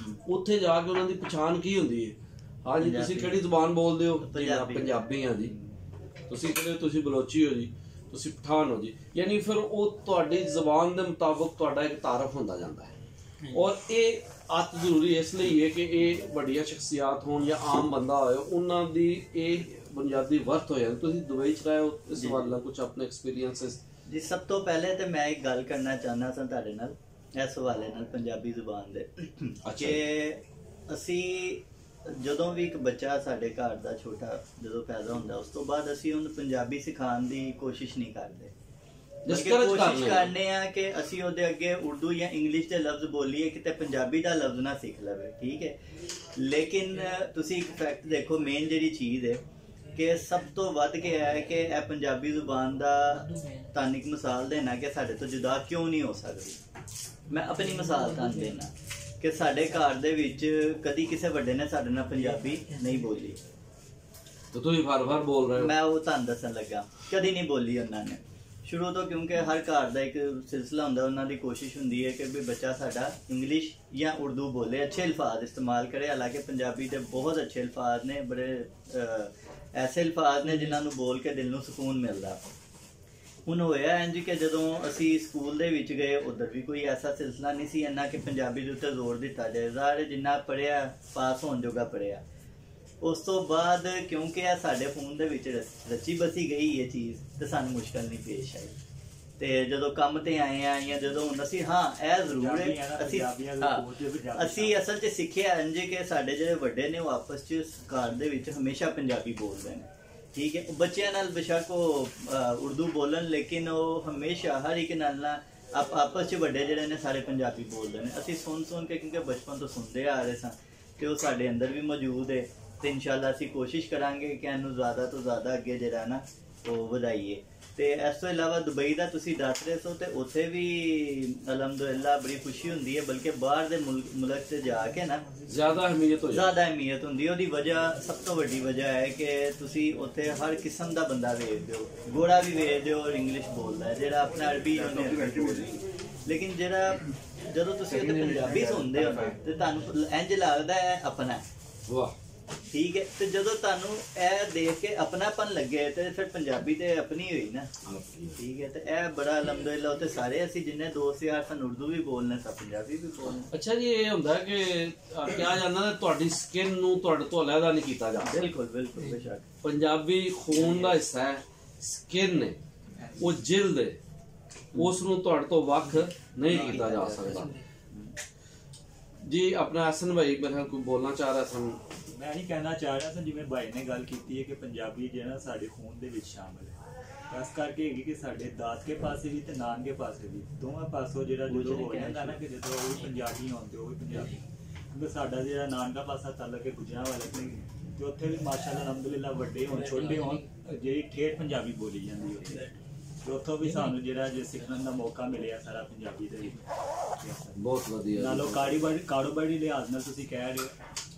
ਉੱਥੇ ਜਾ ਕੇ ਉਹਨਾਂ ਦੀ ਪਛਾਣ ਕੀ ਹੁੰਦੀ ਹੈ? ਹਾਂਜੀ, ਤੁਸੀਂ ਕਿਹੜੀ ਜ਼ੁਬਾਨ ਬੋਲਦੇ ਹੋ? ਪੰਜਾਬੀ ਆ ਜੀ। ਤੁਸੀਂ ਕਿਹੜੇ? ਤੁਸੀਂ ਬਲੋਚੀ ਹੋ ਜੀ, ਤੁਸੀਂ ਪਠਾਨ ਹੋ ਜੀ। ਯਾਨੀ ਫਿਰ ਉਹ ਤੁਹਾਡੀ ਜ਼ੁਬਾਨ ਦੇ ਮੁਤਾਬਕ ਤੁਹਾਡਾ ਇੱਕ ਤਾਰਫ ਹੁੰਦਾ ਜਾਂਦਾ ਹੈ। ਔਰ ਇਹ ਅੱਤ ਜ਼ਰੂਰੀ ਇਸ ਲਈ ਹੈ ਕਿ ਇਹ ਵੱਡੀਆਂ ਸ਼ਖਸੀਅਤ ਹੋਣ ਜਾਂ ਆਮ ਬੰਦਾ ਹੋਏ, ਉਹਨਾਂ ਦੀ ਇਹ ਬੁਨਿਆਦੀ ਵਰਤ ਹੋ ਜਾਂਦੀ। ਤੁਸੀਂ ਦੁਬਈ 'ਚ ਰਹੇ ਹੋ, ਇਸ ਵਾਰ ਨਾਲ ਕੁਝ ਆਪਣੇ ਐਕਸਪੀਰੀਅੰਸਿਸ ਜੀ। ਸਭ ਤੋਂ ਪਹਿਲੇ ਤੇ ਮੈਂ ਇੱਕ ਗੱਲ ਕਰਨਾ ਚਾਹੁੰਦਾ ਸਾਂ ਤੁਹਾਡੇ ਨਾਲ ਇਸ ਹਵਾਲੇ ਨਾਲ ਪੰਜਾਬੀ ਜ਼ੁਬਾਨ ਦੇ, ਕਿ ਅਸੀਂ ਜਦੋਂ ਵੀ ਇੱਕ ਬੱਚਾ ਸਾਡੇ ਘਰ ਦਾ ਛੋਟਾ ਜਦੋਂ ਪੈਦਾ ਹੁੰਦਾ, ਉਸ ਤੋਂ ਬਾਅਦ ਅਸੀਂ ਉਹਨੂੰ ਪੰਜਾਬੀ ਸਿਖਾਉਣ ਦੀ ਕੋਸ਼ਿਸ਼ ਨਹੀਂ ਕਰਦੇ। ਕੋਸ਼ਿਸ਼ ਕਰਨੇ ਆ ਕਿ ਅਸੀਂ ਉਹਦੇ ਅੱਗੇ ਉਰਦੂ ਜਾਂ ਇੰਗਲਿਸ਼ ਦੇ ਲਫ਼ਜ਼ ਬੋਲੀਏ, ਕਿਤੇ ਪੰਜਾਬੀ ਦਾ ਲਫ਼ਜ਼ ਨਾ ਸਿੱਖ ਲਵੇ। ਠੀਕ ਹੈ, ਲੇਕਿਨ ਤੁਸੀਂ ਇੱਕ ਫੈਕਟ ਦੇਖੋ, ਮੇਨ ਜਿਹੜੀ ਚੀਜ਼ ਹੈ ਕਿ ਸਭ ਤੋਂ ਵੱਧ ਕੇ ਹੈ ਕਿ ਇਹ ਪੰਜਾਬੀ ਜ਼ੁਬਾਨ ਦਾ ਤੁਹਾਨੂੰ ਇੱਕ ਮਿਸਾਲ ਦੇਣਾ ਕਿ ਸਾਡੇ ਤੋਂ ਜੁਦਾ ਕਿਉਂ ਨਹੀਂ ਹੋ ਸਕਦੀ। ਮੈਂ ਆਪਣੀ ਮਿਸਾਲ ਤੁਹਾਨੂੰ ਦੇਣਾ ਕਿ ਸਾਡੇ ਘਰ ਦੇ ਵਿੱਚ ਕਦੀ ਕਿਸੇ ਵੱਡੇ ਨੇ ਸਾਡੇ ਨਾਲ ਪੰਜਾਬੀ ਨਹੀਂ ਬੋਲੀ। ਤੁਸੀਂ ਵਾਰ-ਵਾਰ ਬੋਲ ਰਹੇ ਹੋ। ਮੈਂ ਉਹ ਤੁਹਾਨੂੰ ਦੱਸਣ ਲੱਗਾ, ਕਦੀ ਨਹੀਂ ਬੋਲੀ ਉਹਨਾਂ ਨੇ ਸ਼ੁਰੂ ਤੋਂ, ਕਿਉਂਕਿ ਹਰ ਘਰ ਦਾ ਇੱਕ ਸਿਲਸਿਲਾ ਹੁੰਦਾ, ਉਹਨਾਂ ਦੀ ਕੋਸ਼ਿਸ਼ ਹੁੰਦੀ ਹੈ ਕਿ ਵੀ ਬੱਚਾ ਸਾਡਾ ਇੰਗਲਿਸ਼ ਜਾਂ ਉਰਦੂ ਬੋਲੇ, ਅੱਛੇ ਅਲਫਾਜ਼ ਇਸਤੇਮਾਲ ਕਰੇ। ਹਾਲਾਂਕਿ ਪੰਜਾਬੀ ਦੇ ਬਹੁਤ ਅੱਛੇ ਅਲਫਾਜ਼ ਨੇ, ਬੜੇ ਐਸੇ ਅਲਫਾਜ਼ ਨੇ ਜਿਨ੍ਹਾਂ ਨੂੰ ਬੋਲ ਕੇ ਦਿਲ ਨੂੰ ਸਕੂਨ ਮਿਲਦਾ। ਹੁਣ ਹੋਇਆ ਇੰਝ ਕਿ ਜਦੋਂ ਅਸੀਂ ਸਕੂਲ ਦੇ ਵਿੱਚ ਗਏ, ਉੱਧਰ ਵੀ ਕੋਈ ਐਸਾ ਸਿਲਸਿਲਾ ਨਹੀਂ ਸੀ ਇੰਨਾ ਕਿ ਪੰਜਾਬੀ ਦੇ ਉੱਤੇ ਜ਼ੋਰ ਦਿੱਤਾ ਜਾਏ। ਜ਼ਾਹਿਰ ਜਿੰਨਾ ਪੜ੍ਹਿਆ, ਪਾਸ ਹੋਣ ਜੋਗਾ ਪੜ੍ਹਿਆ। ਉਸ ਤੋਂ ਬਾਅਦ ਕਿਉਂਕਿ ਇਹ ਸਾਡੇ ਫੋਨ ਦੇ ਵਿੱਚ ਰਚੀ ਬਸੀ ਗਈ ਇਹ ਚੀਜ਼, ਤੇ ਸਾਨੂੰ ਮੁਸ਼ਕਲ ਨਹੀਂ ਪੇਸ਼ ਆਈ। ਤੇ ਜਦੋਂ ਕੰਮ ਤੇ ਆਏ ਆ ਜਾਂ ਜਦੋਂ ਹੁਣ ਅਸੀਂ, ਇਹ ਜ਼ਰੂਰ ਹੈ, ਅਸੀਂ ਅਸਲ 'ਚ ਸਿੱਖਿਆ ਇੰਝ ਕਿ ਸਾਡੇ ਜਿਹੜੇ ਵੱਡੇ ਨੇ ਉਹ ਆਪਸ 'ਚ ਘਰ ਦੇ ਵਿੱਚ ਹਮੇਸ਼ਾ ਪੰਜਾਬੀ ਬੋਲਦੇ ਨੇ। ਠੀਕ ਹੈ, ਬੱਚਿਆਂ ਨਾਲ ਬੇਸ਼ੱਕ ਉਹ ਉਰਦੂ ਬੋਲਣ, ਲੇਕਿਨ ਉਹ ਹਮੇਸ਼ਾ ਹਰ ਇੱਕ ਨਾਲ ਆਪਸ 'ਚ ਵੱਡੇ ਜਿਹੜੇ ਨੇ ਸਾਰੇ ਪੰਜਾਬੀ ਬੋਲਦੇ ਨੇ। ਅਸੀਂ ਸੁਣ ਕੇ, ਕਿਉਂਕਿ ਬਚਪਨ ਤੋਂ ਸੁਣਦੇ ਆ ਰਹੇ ਸਾਂ, ਕਿ ਉਹ ਸਾਡੇ ਅੰਦਰ ਵੀ ਮੌਜੂਦ ਹੈ। ਤੇ ਇਨਸ਼ਾਅੱਲਾ ਅਸੀਂ ਕੋਸ਼ਿਸ਼ ਕਰਾਂਗੇ ਕਿ ਇਹਨੂੰ ਜ਼ਿਆਦਾ ਤੋਂ ਜ਼ਿਆਦਾ ਅੱਗੇ ਜਿਹੜਾ ਨਾ ਉਹ ਵਧਾਈਏ। ਤੇ ਇਸ ਤੋਂ ਇਲਾਵਾ ਦੁਬਈ ਦਾ ਤੁਸੀਂ ਦੱਸ ਰਹੇ ਸੋ, ਤੇ ਉੱਥੇ ਵੀ ਅਲਹਮਦੁਲਿਲਾ ਬੜੀ ਖੁਸ਼ੀ ਹੁੰਦੀ ਹੈ, ਬਲਕਿ ਬਾਹਰ ਦੇ ਮੁਲਕ 'ਚ ਜਾ ਕੇ ਨਾ ਜ਼ਿਆਦਾ ਅਹਿਮੀਅਤ ਹੁੰਦੀ ਹੈ। ਉਹਦੀ ਵਜ੍ਹਾ, ਸਭ ਤੋਂ ਵੱਡੀ ਵਜ੍ਹਾ ਹੈ ਕਿ ਤੁਸੀਂ ਉੱਥੇ ਹਰ ਕਿਸਮ ਦਾ ਬੰਦਾ ਵੇਖਦੇ ਹੋ, ਗੋਰਾ ਵੀ ਵੇਖਦੇ ਹੋ ਔਰ ਇੰਗਲਿਸ਼ ਬੋਲਦਾ ਹੈ, ਜਿਹੜਾ ਆਪਣਾ ਅਰਬੀ ਲੇਕਿਨ ਜਿਹੜਾ ਜਦੋਂ ਤੁਸੀਂ ਉੱਥੇ ਪੰਜਾਬੀ ਸੁਣਦੇ ਹੋ ਤੇ ਤੁਹਾਨੂੰ ਇੰਝ ਲੱਗਦਾ ਹੈ ਆਪਣਾ। ਵਾਹ, ਠੀਕ ਹੈ। ਤੇ ਜਦੋਂ ਤੁਹਾਨੂੰ ਇਹ ਦੇਖ ਕੇ ਆਪਣਾਪਨ ਲੱਗੇ ਤੇ ਫਿਰ ਪੰਜਾਬੀ ਤੇ ਆਪਣੀ ਹੋਈ ਨਾ। ਠੀਕ ਹੈ, ਤੇ ਇਹ ਬੜਾ ਅਲਹਮਦੁਲਿਲਾ ਉੱਥੇ ਸਾਰੇ ਅਸੀਂ ਜਿੰਨੇ ਦੋਸਤ ਯਾਰ ਸਨ ਉਰਦੂ ਵੀ ਬੋਲਨੇ, ਸਭ ਪੰਜਾਬੀ ਵੀ ਬੋਲਨੇ। ਅੱਛਾ ਜੀ, ਇਹ ਹੁੰਦਾ ਕਿ ਕਿਹਾ ਜਾਂਦਾ ਤੁਹਾਡੀ ਸਕਿਨ ਨੂੰ ਤੁਹਾਡੇ ਤੋਂ ਅਲੱਗਾ ਨਹੀਂ ਕੀਤਾ ਜਾਂਦਾ। ਬਿਲਕੁਲ ਬੇਸ਼ੱਕ। ਪੰਜਾਬੀ ਖੂਨ ਦਾ ਹਿੱਸਾ ਹੈ, ਸਕਿਨ ਹੈ, ਉਹ ਜਿਲਦ ਹੈ, ਉਸ ਨੂੰ ਤੁਹਾਡੇ ਤੋਂ ਵੱਖ ਨਹੀਂ ਕੀਤਾ ਜਾ ਸਕਦਾ। ਜੀ ਆਪਣਾ ਹਸਨ ਭਾਈ ਮੇਰੇ ਕੋਈ ਬੋਲਣਾ ਚਾਹ ਰਿਹਾ ਸਨ? ਮੈਂ ਹੀ ਕਹਿਣਾ ਚਾਹ ਰਿਹਾ ਸੀ, ਜਿਵੇਂ ਭਾਈ ਨੇ ਗੱਲ ਕੀਤੀ ਹੈ ਕਿ ਪੰਜਾਬੀ ਜਿਹੜਾ ਸਾਡੇ ਖੂਨ ਦੇ ਵਿੱਚ ਸ਼ਾਮਲ ਹੈ, ਇਸ ਕਰਕੇ ਹੈਗੀ ਕਿ ਸਾਡੇ ਦਾਦਕੇ ਪਾਸੇ ਵੀ ਤੇ ਨਾਨਕੇ ਪਾਸੇ ਵੀ, ਦੋਵਾਂ ਪਾਸੋਂ ਜਿਹੜਾ ਜਦੋਂ ਹੋ ਜਾਂਦਾ ਨਾ ਕਿ ਜਦੋਂ ਉਹ ਵੀ ਪੰਜਾਬੀ ਹੁੰਦੇ, ਉਹ ਵੀ ਪੰਜਾਬੀ। ਕਿਉਂਕਿ ਸਾਡਾ ਜਿਹੜਾ ਨਾਨਕਾ ਪਾਸਾ ਤਾਲੁਕ ਹੈ ਗੁਜਰਾਂਵਾਲਾ ਤੇ ਉੱਥੇ ਵੀ ਮਾਸ਼ਾਅੱਲਾ ਅਲਹਮਦੁਲਿਲਾ ਵੱਡੇ ਹੋਣ ਛੋਟੇ ਹੋਣ ਜਿਹੜੀ ਠੇਠ ਪੰਜਾਬੀ ਬੋਲੀ ਜਾਂਦੀ ਉੱਥੇ, ਤੇ ਉੱਥੋਂ ਵੀ ਸਾਨੂੰ ਜਿਹੜਾ ਜੇ ਸਿੱਖਣ ਦਾ ਮੌਕਾ ਮਿਲਿਆ ਸਾਰਾ ਪੰਜਾਬੀ ਦੇ ਵਿੱਚ, ਬਹੁਤ ਵਧੀਆ। ਨਾਲੋਂ ਕਾਰੋਬਾਰੀ ਲਿਹਾਜ਼ ਨਾਲ ਤੁਸੀਂ ਕਹਿ ਰਹੇ ਹੋ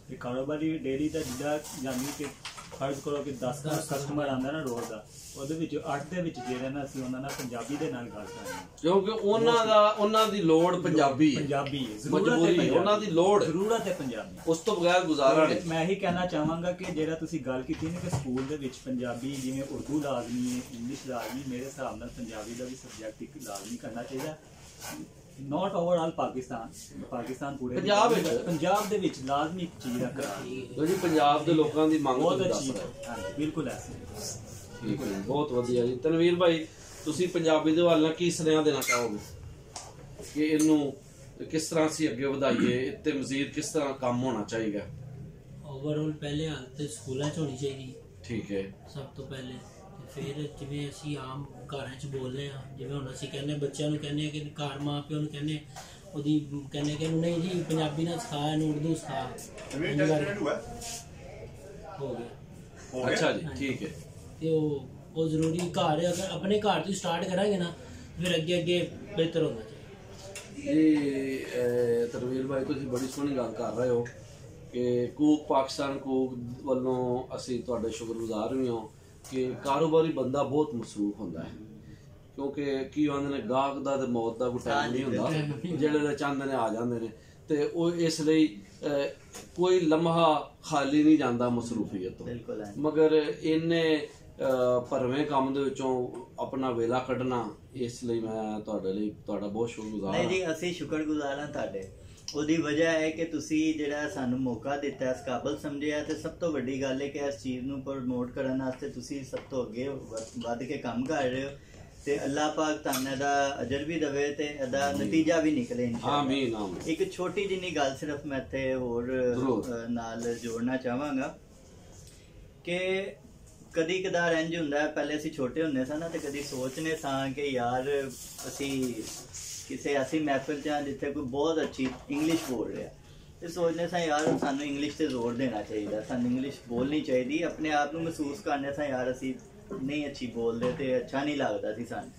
ਕਿ ਕਾਰੋਬਾਰੀ ਡੇਰੀ ਦਾ ਜਿੱਦਾਂ ਜਾਨੀ ਕਿ ਫਰਜ਼ ਕਰੋ ਕਿ 10 ਕਸਟਮਰ ਆਉਂਦਾ ਨਾ ਰੋਜ਼ ਦਾ, ਉਹਦੇ ਵਿੱਚ 8 ਦੇ ਵਿੱਚ ਜਿਹੜਾ ਨਾ ਅਸੀਂ ਉਹਨਾਂ ਨਾਲ ਪੰਜਾਬੀ ਦੇ ਨਾਲ ਗੱਲ ਕਰਦੇ ਹਾਂ, ਕਿਉਂਕਿ ਉਹਨਾਂ ਦੀ ਲੋੜ ਪੰਜਾਬੀ ਹੈ, ਮਜਬੂਰੀ ਉਹਨਾਂ ਦੀ ਲੋੜ, ਜ਼ਰੂਰਤ ਹੈ ਪੰਜਾਬੀ, ਉਸ ਤੋਂ ਬਗੈਰ ਗੁਜ਼ਾਰਾ ਨਹੀਂ। ਮੈਂ ਇਹੀ ਕਹਿਣਾ ਚਾਹਾਂਗਾ ਕਿ ਜਿਹੜਾ ਤੁਸੀਂ ਗੱਲ ਕੀਤੀ ਨਾ ਕਿ ਸਕੂਲ ਦੇ ਵਿੱਚ ਪੰਜਾਬੀ ਜਿਵੇਂ ਉਰਦੂ ਲਾਜ਼ਮੀ ਹੈ, ਇੰਗਲਿਸ਼ ਲਾਜ਼ਮੀ, ਮੇਰੇ ਹਿਸਾਬ ਨਾਲ ਪੰਜਾਬੀ ਦਾ ਵੀ ਸਬਜੈਕਟ ਇੱਕ ਲਾਜ਼ਮੀ ਕਰਨਾ ਚਾਹੀਦਾ। ਨੋਟ ਓਵਰਆਲ ਪਾਕਿਸਤਾਨ ਪੂਰੇ ਪੰਜਾਬ ਦੇ ਵਿੱਚ ਲਾਜ਼ਮੀ ਇੱਕ ਚੀਜ਼ ਰੱਖਣਾ ਜੀ। ਪੰਜਾਬ ਦੇ ਲੋਕਾਂ ਦੀ ਮੰਗ ਬਹੁਤ ਅੱਛੀ ਹੈ, ਬਿਲਕੁਲ ਐਸੇ। ਠੀਕ ਹੈ, ਬਹੁਤ ਵਧੀਆ ਜੀ। ਤਨਵੀਰ ਭਾਈ ਤੁਸੀਂ ਪੰਜਾਬੀ ਦੇ ਵੱਲ ਨਾਲ ਕੀ ਸੁਨੇਹਾ ਦੇਣਾ ਚਾਹੋਗੇ ਕਿ ਇਹਨੂੰ ਕਿਸ ਤਰ੍ਹਾਂ ਅਸੀਂ ਅੱਗੇ ਵਧਾਈਏ, ਇੱਥੇ ਮਜ਼ੀਦ ਕਿਸ ਤਰ੍ਹਾਂ ਕੰਮ ਹੋਣਾ ਚਾਹੀਦਾ? ਓਵਰਆਲ ਪਹਿਲੇ ਹਾਲਤ ਤੇ ਸਕੂਲਾਂ 'ਚ ਹੋਣੀ ਚਾਹੀਦੀ, ਠੀਕ ਹੈ, ਸਭ ਤੋਂ ਪਹਿਲੇ। ਤੇ ਫਿਰ ਜਿਵੇਂ ਅਸੀਂ ਆਮ ਘਰਾਂ 'ਚ ਬੋਲਦੇ ਹਾਂ, ਜਿਵੇਂ ਹੁਣ ਅਸੀਂ ਕਹਿੰਦੇ ਬੱਚਿਆਂ ਨੂੰ ਕਹਿੰਦੇ ਕਿ ਘਰ ਮਾਂ ਪਿਓ ਨੂੰ ਕਹਿੰਦੇ ਉਹਦੀ ਕਹਿੰਦੇ ਕਿ ਨਹੀਂ ਜੀ ਪੰਜਾਬੀ ਨਾ ਸਿਖਾ, ਇਹਨੂੰ ਉਰਦੂ ਸਿਖਾ, ਹੋ ਗਿਆ। ਅੱਛਾ ਜੀ, ਠੀਕ ਹੈ। ਤੇ ਉਹ ਜ਼ਰੂਰੀ ਘਰ ਅਗਰ ਆਪਣੇ ਘਰ ਤੋਂ ਸਟਾਰਟ ਕਰਾਂਗੇ ਨਾ, ਫਿਰ ਅੱਗੇ ਅੱਗੇ ਬਿਹਤਰ ਹੋਣਾ ਚਾਹੀਦਾ। ਇਹ ਤਰਵੀਰ ਭਾਈ ਤੁਸੀਂ ਬੜੀ ਸੋਹਣੀ ਗੱਲ ਕਰ ਰਹੇ ਹੋ ਕਿ ਕੂਕ ਪਾਕਿਸਤਾਨ ਕੂਕ ਵੱਲੋਂ ਅਸੀਂ ਤੁਹਾਡੇ ਸ਼ੁਕਰਗੁਜ਼ਾਰ ਵੀ ਹਾਂ ਕਿ ਕਾਰੋਬਾਰੀ ਬੰਦਾ ਬਹੁਤ ਮਸਰੂਫ ਹੁੰਦਾ ਹੈ, ਕਿਉਂਕਿ ਕੀ ਕਹਿੰਦੇ ਨੇ ਗਾਹਕ ਦਾ ਤੇ ਮੌਤ ਦਾ ਕੋਈ ਟਾਈਮ ਨਹੀਂ ਹੁੰਦਾ, ਜਿਹੜੇ ਚਾਹੁੰਦੇ ਨੇ ਆ ਜਾਂਦੇ ਨੇ, ਤੇ ਉਹ ਇਸ ਲਈ ਕੋਈ ਲਮਹਾ ਖਾਲੀ ਨਹੀਂ ਜਾਂਦਾ ਮਸਰੂਫੀਅਤ ਤੋਂ। ਮਗਰ ਇਹਨੇ ਭਰਵੇਂ ਕੰਮ ਦੇ ਵਿੱਚੋਂ ਆਪਣਾ ਵੇਲਾ ਕੱਢਣਾ, ਇਸ ਲਈ ਮੈਂ ਤੁਹਾਡੇ ਲਈ ਤੁਹਾਡਾ ਬਹੁਤ ਸ਼ੁਕਰਗੁਜ਼ਾਰ ਹਾਂ। ਨਹੀਂ ਜੀ, ਅਸੀਂ ਸ਼ੁਕਰਗੁਜ਼ਾਰ ਹਾਂ ਤੁਹਾਡੇ। ਉਹਦੀ ਵਜ੍ਹਾ ਹੈ ਕਿ ਤੁਸੀਂ ਜਿਹੜਾ ਸਾਨੂੰ ਮੌਕਾ ਦਿੱਤਾ, ਇਸ ਕਾਬਲ ਸਮਝਿਆ, ਤੇ ਸਭ ਤੋਂ ਵੱਡੀ ਗੱਲ ਹੈ ਕਿ ਇਸ ਚੀਜ਼ ਨੂੰ ਪ੍ਰਮੋਟ ਕਰਨ ਵਾਸਤੇ ਤੁਸੀਂ ਸਭ ਤੋਂ ਅੱਗੇ ਵੱਧ ਕੇ ਕੰਮ ਕਰ ਰਹੇ ਹੋ, ਤੇ ਅੱਲਾਹ ਪਾਕ ਤੁਹਾਨੂੰ ਇਹਦਾ ਅਜਰ ਵੀ ਦੇਵੇ ਤੇ ਇਹਦਾ ਨਤੀਜਾ ਵੀ ਨਿਕਲੇ ਇਨਸ਼ਾਅੱਲਾ। ਆਮੀਨ ਆਮੀਨ। ਇੱਕ ਛੋਟੀ ਜਿੰਨੀ ਗੱਲ ਸਿਰਫ ਮੈਂ ਇੱਥੇ ਹੋਰ ਨਾਲ ਜੋੜਨਾ ਚਾਹਾਂਗਾ ਕਿ ਕਦੀ ਕਦਾਰ ਇੰਝ ਹੁੰਦਾ ਹੈ, ਪਹਿਲੇ ਅਸੀਂ ਛੋਟੇ ਹੁੰਦੇ ਸਾਂ ਨਾ, ਤੇ ਕਦੀ ਸੋਚਨੇ ਸਾਂ ਕਿ ਯਾਰ ਅਸੀਂ ਕਿਸੇ ਐਸੀ ਮਹਿਫਿਲ 'ਚ ਜਿੱਥੇ ਕੋਈ ਬਹੁਤ ਅੱਛੀ ਇੰਗਲਿਸ਼ ਬੋਲ ਰਿਹਾ, ਤੇ ਸੋਚਦੇ ਸਾਂ ਯਾਰ ਸਾਨੂੰ ਇੰਗਲਿਸ਼ ਤੇ ਜ਼ੋਰ ਦੇਣਾ ਚਾਹੀਦਾ, ਸਾਨੂੰ ਇੰਗਲਿਸ਼ ਬੋਲਣੀ ਚਾਹੀਦੀ। ਆਪਣੇ ਆਪ ਨੂੰ ਮਹਿਸੂਸ ਕਰਨੇ ਸਾਂ ਯਾਰ ਅਸੀਂ ਨਹੀਂ ਅੱਛੀ ਬੋਲਦੇ ਤੇ ਅੱਛਾ ਨਹੀਂ ਲੱਗਦਾ ਸੀ ਸਾਨੂੰ।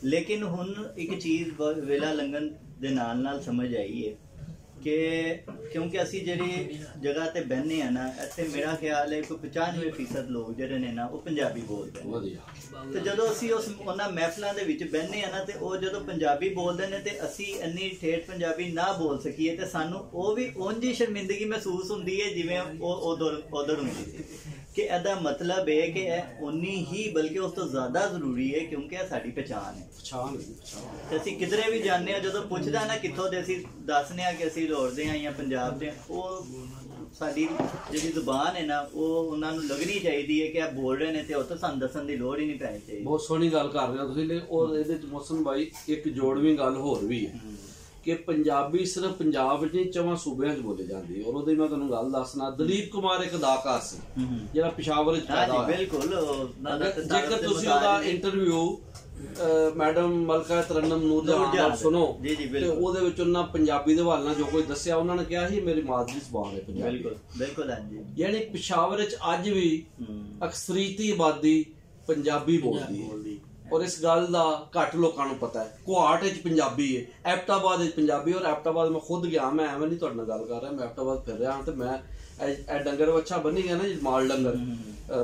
ਲੇਕਿਨ ਹੁਣ ਇੱਕ ਚੀਜ਼ ਵੇਲਾ ਲੰਘਣ ਦੇ ਨਾਲ ਨਾਲ ਸਮਝ ਆਈ ਹੈ ਕਿ ਕਿਉਂਕਿ ਅਸੀਂ ਜਿਹੜੀ ਜਗ੍ਹਾ ਤੇ ਬਹਿੰਦੇ ਆ ਨਾ, ਇੱਥੇ ਮੇਰਾ ਖਿਆਲ ਹੈ ਕੋਈ 95% ਲੋਕ ਜਿਹੜੇ ਨੇ ਨਾ ਉਹ ਪੰਜਾਬੀ ਬੋਲਦੇ ਨੇ, ਤੇ ਜਦੋਂ ਅਸੀਂ ਉਹਨਾਂ ਮਹਿਫਲਾਂ ਦੇ ਵਿੱਚ ਬਹਿੰਦੇ ਆ ਨਾ, ਤੇ ਉਹ ਜਦੋਂ ਪੰਜਾਬੀ ਬੋਲਦੇ ਨੇ ਤੇ ਅਸੀਂ ਇੰਨੀ ਠੇਠ ਪੰਜਾਬੀ ਨਾ ਬੋਲ ਸਕੀਏ, ਤੇ ਸਾਨੂੰ ਉਹ ਵੀ ਉਂਝ ਹੀ ਸ਼ਰਮਿੰਦਗੀ ਮਹਿਸੂਸ ਹੁੰਦੀ ਹੈ ਜਿਵੇਂ ਉਹ ਉਧਰ ਹੁੰਦੀ ਸੀ। ਕਿ ਇਹਦਾ ਮਤਲਬ ਹੈ ਕਿ ਇਹ ਉਨੀ ਹੀ ਬਲਕਿ ਉਸ ਤੋਂ ਜ਼ਿਆਦਾ ਜ਼ਰੂਰੀ ਹੈ, ਕਿਉਂਕਿ ਇਹ ਸਾਡੀ ਪਛਾਣ ਹੈ। ਤੇ ਅਸੀਂ ਕਿਧਰੇ ਵੀ ਜਾਂਦੇ ਹਾਂ, ਜਦੋਂ ਪੁੱਛਦਾ ਨਾ ਕਿੱਥੋਂ ਦੇ, ਅਸੀਂ ਦੱਸਦੇ ਹਾਂ ਕਿ ਅਸੀਂ ਲਾਹੌਰ ਦੇ ਹਾਂ ਜਾਂ ਪੰਜਾਬ ਦੇ, ਉਹ ਸਾਡੀ ਜਿਹੜੀ ਜ਼ੁਬਾਨ ਹੈ ਨਾ ਉਹ ਉਹਨਾਂ ਨੂੰ ਲੱਗਣੀ ਚਾਹੀਦੀ ਹੈ ਕਿ ਇਹ ਬੋਲ ਰਹੇ ਨੇ, ਤੇ ਉਹ ਤਾਂ ਸਾਨੂੰ ਦੱਸਣ ਦੀ ਲੋੜ ਹੀ ਨਹੀਂ ਪੈਣੀ ਚਾਹੀਦੀ। ਬਹੁਤ ਸੋਹਣੀ ਗੱਲ ਕਰ ਰਹੇ ਹੋ ਤੁਸੀਂ। ਔਰ ਇਹਦੇ ਚ ਮੋਹਸਨ ਭਾਈ ਇੱਕ ਜੋੜਵੀਂ ਗੱਲ ਹੋਰ ਵੀ ਹੈ ਕਿ ਪੰਜਾਬੀ ਸਿਰਫ ਪੰਜਾਬ ਵਿੱਚ ਨਹੀਂ 4 ਸੂਬਿਆਂ 'ਚ ਬੋਲੀ ਜਾਂਦੀ ਹੈ। ਔਰ ਉਹਦੀ ਮੈਂ ਤੁਹਾਨੂੰ ਗੱਲ ਦੱਸਣਾ, ਦਲੀਪ ਕੁਮਾਰ ਇੱਕ ਅਦਾਕਾਰ ਸੀ ਜਿਹੜਾ ਪਿਸ਼ਾਵਰ ਵਿੱਚ ਪੈਦਾ ਹੋਇਆ। ਬਿਲਕੁਲ। ਜੇਕਰ ਤੁਸੀਂ ਉਹਦਾ ਇੰਟਰਵਿਊ ਮੈਡਮ ਮਲਕਾ ਤਰਨਮ ਨੂਰ ਨਾਲ ਸੁਣੋ, ਤੇ ਉਹਦੇ ਵਿੱਚ ਉਹਨਾਂ ਪੰਜਾਬੀ ਦੇ ਹਵਾਲੇ ਨਾਲ ਜੋ ਕੁਝ ਦੱਸਿਆ, ਉਹਨਾਂ ਨੇ ਕਿਹਾ ਸੀ ਮੇਰੀ ਮਾਦਰੀ ਜ਼ੁਬਾਨ ਹੈ ਪੰਜਾਬੀ। ਬਿਲਕੁਲ ਹਾਂਜੀ। ਯਾਨੀ ਪਿਸ਼ਾਵਰ ਵਿੱਚ ਅੱਜ ਵੀ ਅਕਸਰੀਤੀ ਆਬਾਦੀ ਪੰਜਾਬੀ ਬੋਲਦੀ ਹੈ, ਔਰ ਇਸ ਗੱਲ ਦਾ ਘੱਟ ਲੋਕਾਂ ਨੂੰ ਪਤਾ ਹੈ। ਕੁਹਾਟ ਵਿੱਚ ਪੰਜਾਬੀ ਹੈ, ਐਬਟਾਬਾਦ ਵਿੱਚ ਪੰਜਾਬੀ। ਔਰ ਐਬਟਾਬਾਦ ਮੈਂ ਖੁਦ ਗਿਆ, ਮੈਂ ਐਵੇਂ ਨਹੀਂ ਤੁਹਾਡੇ ਨਾਲ ਗੱਲ ਕਰ ਰਿਹਾ, ਮੈਂ ਐਬਟਾਬਾਦ ਫਿਰ ਰਿਹਾ ਹਾਂ, ਤੇ ਮੈਂ ਇਹ ਡੰਗਰ ਵੱਛਾ ਬੰਨੀ ਗਿਆ ਨਾ, ਮਾਲ ਡੰਗਰ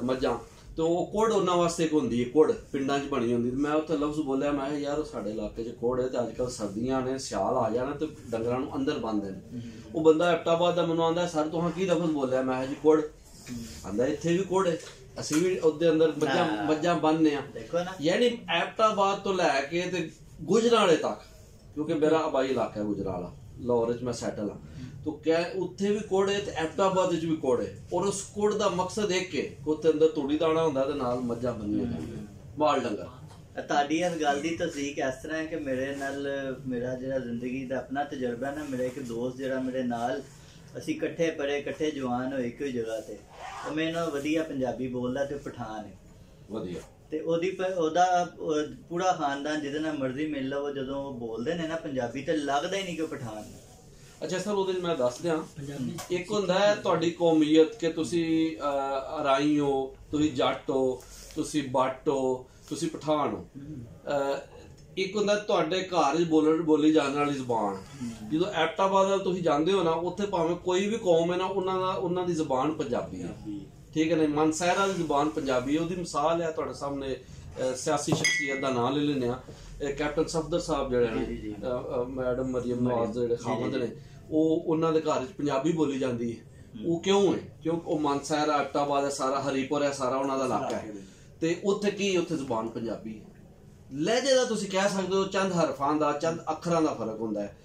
ਮੱਝਾਂ, ਤੇ ਉਹ ਕੁੜ ਉਹਨਾਂ ਵਾਸਤੇ ਇੱਕ ਹੁੰਦੀ ਹੈ, ਕੁੜ ਪਿੰਡਾਂ 'ਚ ਬਣੀ ਹੁੰਦੀ। ਮੈਂ ਉੱਥੇ ਲਫ਼ਜ਼ ਬੋਲਿਆ, ਮੈਂ ਕਿਹਾ ਯਾਰ ਸਾਡੇ ਇਲਾਕੇ 'ਚ ਕੁੜ ਹੈ, ਤੇ ਅੱਜ ਕੱਲ੍ਹ ਸਰਦੀਆਂ ਨੇ, ਸਿਆਲ ਆ ਜਾਣਾ ਤੇ ਡੰਗਰਾਂ ਨੂੰ ਅੰਦਰ ਬੰਨ੍ਹਦੇ ਨੇ। ਉਹ ਬੰਦਾ ਐਬਟਾਬਾਦ ਦਾ ਮੈਨੂੰ ਆਉਂਦਾ, ਸਰ ਤੁਹਾਂ ਕੀ ਲਫ਼ਜ਼ ਬੋਲਿਆ? ਮੈਂ ਕਿਹਾ ਜੀ ਕੁੜ। ਆਂਦਾ ਇੱਥੇ ਵੀ ਕੁੜ ਹੈ, ਅਸੀਂ ਵੀ ਉਹਦੇ ਅੰਦਰ ਮੱਝਾਂ ਬੰਨ੍ਹਦੇ ਆ। ਯਾਨੀ ਐਬਟਾਬਾਦ ਤੋਂ ਲੈ ਕੇ ਤੇ ਗੁਜਰਾਂਵਾਲੇ ਤੱਕ, ਕਿਉਂਕਿ ਮੇਰਾ ਆਬਾਈ ਇਲਾਕਾ ਹੈ ਗੁਜਰਾਂਵਾਲਾ, ਲਾਹੌਰ 'ਚ ਮੈਂ ਸੈਟਲ ਹਾਂ, तो क्या उत्थे भी कोड़ है, एबटाबाद भी कोड़ है, और उस कोड़ का मकसद एक के उत्थे अंदर तूड़ी दाना होंदा ते नाल मज्जां बन्नियां जांदियां, माल डंगर। ਤੁਹਾਡੀ ਇਸ ਗੱਲ ਦੀ ਤਸਦੀਕ ਇਸ ਤਰ੍ਹਾਂ ਹੈ ਕਿ ਮੇਰੇ ਨਾਲ ਮੇਰਾ ਜਿਹੜਾ ਜ਼ਿੰਦਗੀ ਦਾ ਆਪਣਾ ਤਜਰਬਾ ਨਾ, ਮੇਰਾ ਇੱਕ ਦੋਸਤ ਜਿਹੜਾ ਮੇਰੇ ਨਾਲ ਅਸੀਂ ਇਕੱਠੇ ਪੜ੍ਹੇ, ਇਕੱਠੇ ਜਵਾਨ ਹੋਏ ਇੱਕੋ ਹੀ ਜਗ੍ਹਾ ਤੇ, ਉਹ ਮੇਰੇ ਨਾਲ ਵਧੀਆ ਪੰਜਾਬੀ ਬੋਲਦਾ ਤੇ ਪਠਾਨ ਹੈ ਵਧੀਆ, ਤੇ ਉਹਦਾ ਪੂਰਾ ਖਾਨਦਾਨ ਜਿਹਦੇ ਨਾਲ ਮਰਜ਼ੀ ਮਿਲ ਲਵੋ, ਜਦੋਂ ਉਹ ਬੋਲਦੇ ਨੇ ਨਾ ਪੰਜਾਬੀ ਤੇ ਲੱਗਦਾ ਹੀ ਨਹੀਂ ਕਿ ਉਹ ਪਠਾਨ ਨੇ। ਅੱਛਾ ਸਰ, ਉਹਦੇ ਮੈਂ ਦੱਸ ਦਿਆਂ, ਇੱਕ ਹੁੰਦਾ ਹੈ ਤੁਹਾਡੀ ਕੌਮੀਅਤ ਕਿ ਤੁਸੀਂ ਰਾਈ ਹੋ, ਤੁਸੀਂ ਜੱਟ ਹੋ, ਤੁਸੀਂ ਬੱਟ ਹੋ, ਤੁਸੀਂ ਪਠਾਨ ਹੋ। ਇੱਕ ਹੁੰਦਾ ਤੁਹਾਡੇ ਘਰ ਬੋਲੀ ਜਾਣ ਵਾਲੀ ਜ਼ੁਬਾਨ। ਜਦੋਂ ਐਬਟਾਬਾਦ ਵੱਲ ਤੁਸੀਂ ਜਾਂਦੇ ਹੋ ਨਾ, ਉੱਥੇ ਭਾਵੇਂ ਕੋਈ ਵੀ ਕੌਮ ਹੈ ਨਾ, ਉਹਨਾਂ ਦੀ ਜ਼ੁਬਾਨ ਪੰਜਾਬੀ ਹੈ, ਠੀਕ ਹੈ ਨਾ। ਮਨਸਹਿਰਾ ਦੀ ਜ਼ੁਬਾਨ ਪੰਜਾਬੀ ਹੈ। ਉਹਦੀ ਮਿਸਾਲ ਹੈ ਤੁਹਾਡੇ ਸਾਹਮਣੇ, ਸਿਆਸੀ ਸ਼ਖਸੀਅਤ ਦਾ ਨਾਂ ਲੈ ਲੈਂਦੇ ਹਾਂ, ਕੈਪਟਨ ਸਫਦਰ ਸਾਹਿਬ ਜਿਹੜੇ ਨੇ, ਮੈਡਮ ਮਰੀਮ ਨਵਾਜ਼ ਜਿਹੜੇ ਖਾਵੰਦ ਨੇ, ਉਹਨਾਂ ਦੇ ਘਰ 'ਚ ਪੰਜਾਬੀ ਬੋਲੀ ਜਾਂਦੀ ਹੈ। ਉਹ ਕਿਉਂ ਹੈ? ਕਿਉਂਕਿ ਉਹ ਮਨਸਹਿਰਾ, ਐਬਟਾਬਾਦ ਹੈ ਸਾਰਾ, ਹਰੀਪੁਰ ਹੈ ਸਾਰਾ, ਉਹਨਾਂ ਦਾ ਇਲਾਕਾ ਹੈ, ਤੇ ਉੱਥੇ ਕੀ, ਉੱਥੇ ਜ਼ੁਬਾਨ ਪੰਜਾਬੀ ਹੈ। ਲਹਿਜੇ ਦਾ ਤੁਸੀਂ ਕਹਿ ਸਕਦੇ ਹੋ, ਚੰਦ ਹਰਫਾਂ ਦਾ, ਚੰਦ ਅੱਖਰਾਂ ਦਾ ਫਰਕ ਹੁੰਦਾ ਹੈ।